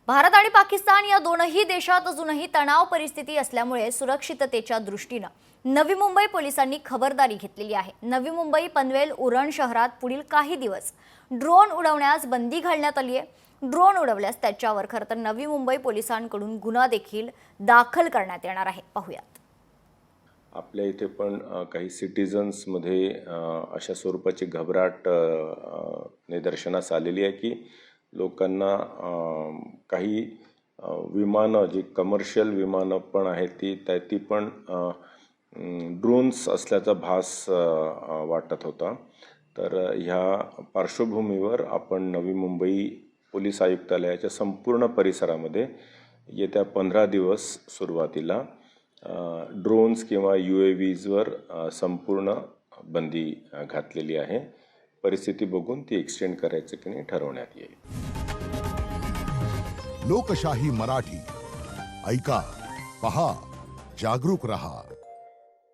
भारत आणि पाकिस्तान या दोनही देशात अजूनही तणाव परिस्थिती असल्यामुळे सुरक्षिततेच्या दृष्टीने नवी मुंबई पोलिसांनी खबरदारी घेतलेली आहे। नवी मुंबई पनवेल उरण शहरात पुढील काही दिवस ड्रोन उडवण्यास बंदी घालण्यात आली आहे। ड्रोन उडवल्यास त्याच्यावर खरं तर नवी मुंबई पोलिसांकडून गुन्हा देखील दाखल करण्यात येणार आहे। पाहूयात। आपल्या इथे पण काही सिटीजन्स मध्ये अशा स्वरूपाची घबराट निदर्शनास आलेली आहे की लोकांना काही विमानं जी कमर्शियल विमानं पण आहेत ती पण ड्रोन्स असल्याचा भास वाटत होता। तर ह्या पार्श्वभूमीवर आपण नवी मुंबई पोलीस आयुक्तालयाच्या संपूर्ण परिसरामध्ये येत्या 15 दिवस सुरुवातीला ड्रोन्स किंवा UAVsवर संपूर्ण बंदी घातलेली आहे। परिस्थिती बघून ती एक्सटेंड करायचं की नाही ठरवण्यात येईल। लोकशाही मराठी ऐका, पहा, जागरूक रहा।